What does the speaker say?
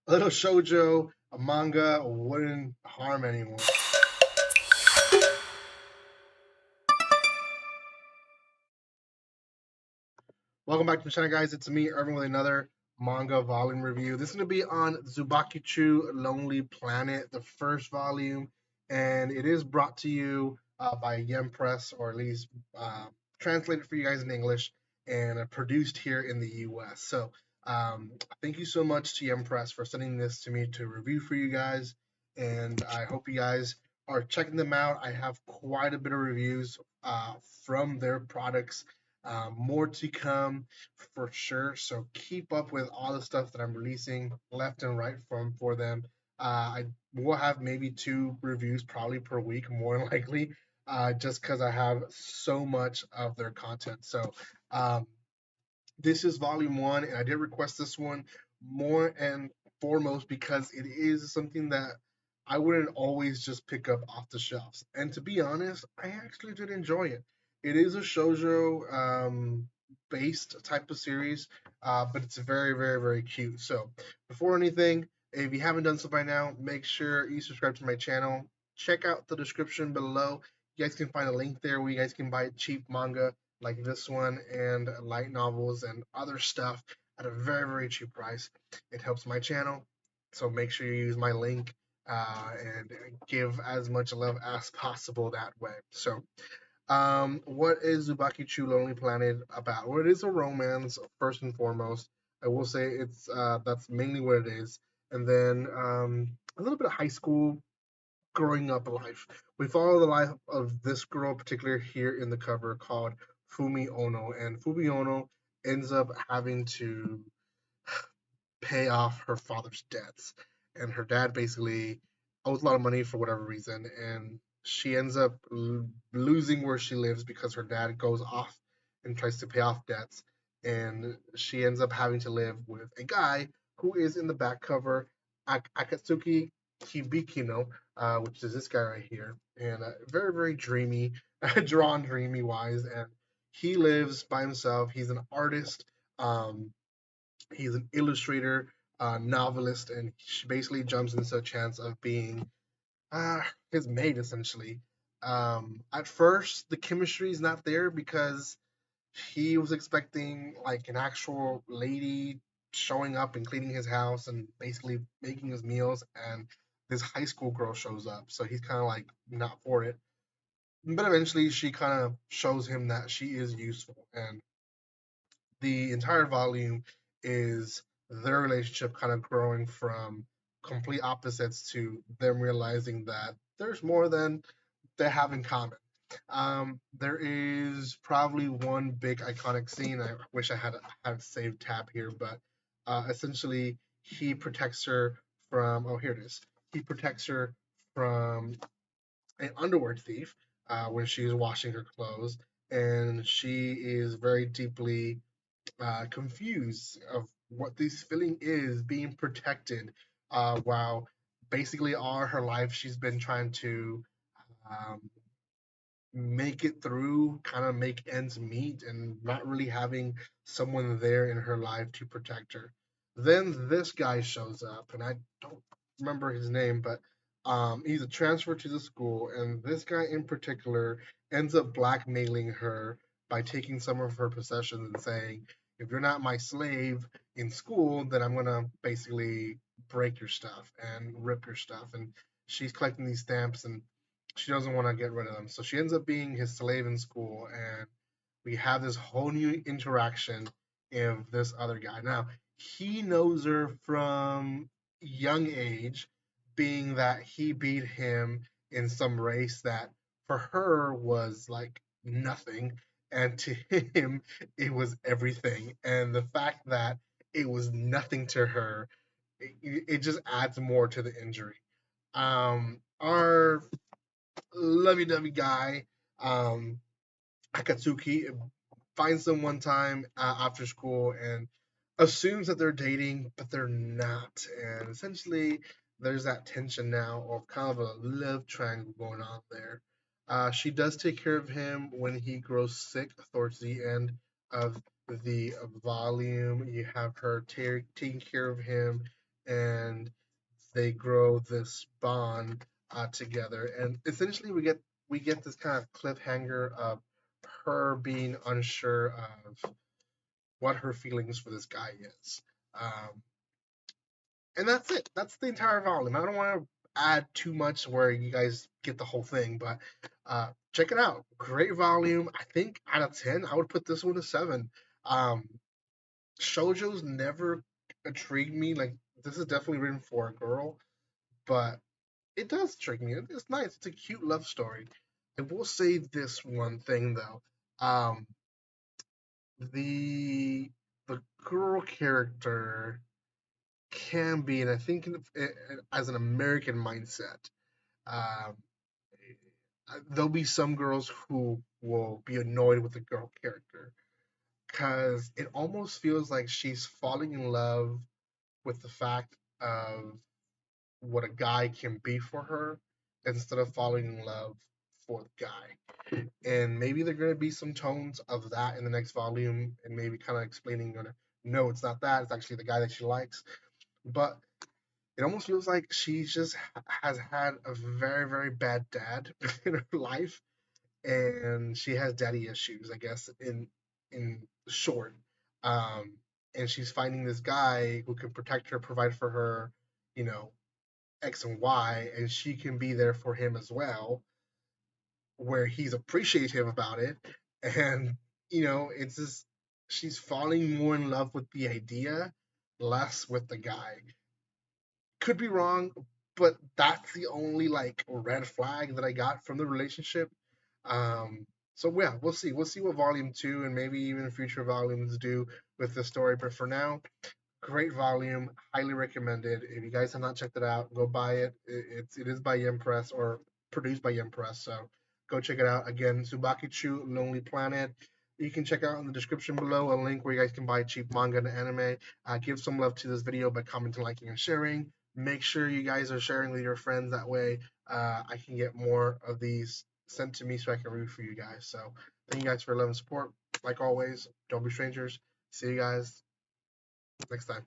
A little shoujo, a manga wouldn't harm anyone. Welcome back to the channel, guys. It's me, Irvin, with another manga volume review. This is going to be on Tsubaki Chou Lonely Planet, the first volume, and it is brought to you by Yem Press, or at least translated for you guys in English and produced here in the US. So, thank you so much to Yem Press for sending this to me to review for you guys, and I hope you guys are checking them out. I have quite a bit of reviews from their products, more to come for sure. So keep up with all the stuff that I'm releasing left and right from for them. I will have maybe two reviews probably per week, more than likely, just because I have so much of their content. So um, this is volume one, and I did request this one more and foremost because it is something that I wouldn't always just pick up off the shelves. And to be honest, I actually did enjoy it. It is a shoujo based type of series, but it's very, very, very cute. So before anything, if you haven't done so by now, make sure you subscribe to my channel. Check out the description below. You guys can find a link there where you guys can buy cheap manga like this one and light novels and other stuff at a very, very cheap price. It helps my channel, so make sure you use my link and give as much love as possible that way. So, what is Tsubaki Chou Lonely Planet about? Well, it is a romance first and foremost. I will say it's that's mainly what it is, and then a little bit of high school growing up life. We follow the life of this girl, particularly here in the cover, called Fumi Ono, and Fumi Ono ends up having to pay off her father's debts, and her dad basically owes a lot of money for whatever reason, and she ends up losing where she lives because her dad goes off and tries to pay off debts, and she ends up having to live with a guy who is in the back cover, Akatsuki Hibikino, which is this guy right here, and very, very dreamy, drawn dreamy wise, and he lives by himself. He's an artist. Um, he's an illustrator, novelist, and she basically jumps into a chance of being his mate essentially. At first, the chemistry is not there because he was expecting like an actual lady showing up and cleaning his house and basically making his meals, and this high school girl shows up, so he's kind of like not for it. But eventually, she kind of shows him that she is useful, and the entire volume is their relationship kind of growing from complete opposites to them realizing that there's more than they have in common. There is probably one big iconic scene. I wish I had a saved tab here, but essentially he protects her from. Oh, here it is. He protects her from an underwear thief when she's washing her clothes, and she is very deeply confused of what this feeling is being protected, while basically all her life she's been trying to um, make it through, kind of make ends meet, and not really having someone there in her life to protect her. Then this guy shows up, and I don't remember his name, but he's a transfer to the school, and this guy in particular ends up blackmailing her by taking some of her possessions and saying, "If you're not my slave in school, then I'm gonna basically break your stuff and rip your stuff." And she's collecting these stamps, and she doesn't want to get rid of them. So she ends up being his slave in school, and we have this whole new interaction of this other guy. Now, he knows her from young age, being that he beat him in some race that for her was like nothing, and to him it was everything. And the fact that it was nothing to her, it just adds more to the injury. Our lovey-dovey guy, um, Akatsuki, finds them one time after school and assumes that they're dating, but they're not. And essentially, there's that tension now of kind of a love triangle going on there. She does take care of him when he grows sick towards the end of the volume. You have her taking care of him and they grow this bond together. And essentially, we get this kind of cliffhanger of her being unsure of what her feelings for this guy is. Um, and that's it. That's the entire volume. I don't want to add too much where you guys get the whole thing, but check it out. Great volume. I think out of 10, I would put this one a 7. Um, Shoujo's never intrigued me. Like, this is definitely written for a girl, but it does intrigue me. It's nice. It's a cute love story. I will say this one thing though. Um, the the girl character can be, and I think as an American mindset, um, there'll be some girls who will be annoyed with the girl character because it almost feels like she's falling in love with the fact of what a guy can be for her instead of falling in love for the guy. And maybe there are going to be some tones of that in the next volume, and maybe kind of explaining, no, it's not that. It's actually the guy that she likes. But it almost feels like she just has had a very, very bad dad in her life, and she has daddy issues, I guess, in short. Um, and she's finding this guy who can protect her, provide for her, you know, X and Y, and she can be there for him as well, where he's appreciative about it. And, it's just she's falling more in love with the idea, less with the guy. Could be wrong, but that's the only like red flag that I got from the relationship. So yeah, we'll see. We'll see what volume two and maybe even future volumes do with the story. But for now, great volume, highly recommended. If you guys have not checked it out, go buy it. It is by Impress or produced by Impress, so go check it out. Again, Tsubaki Chou, Lonely Planet. You can check out in the description below a link where you guys can buy cheap manga and anime. Give some love to this video by commenting, liking, and sharing. Make sure you guys are sharing with your friends. That way, I can get more of these sent to me so I can review for you guys. So, thank you guys for love and support. Like always, don't be strangers. See you guys next time.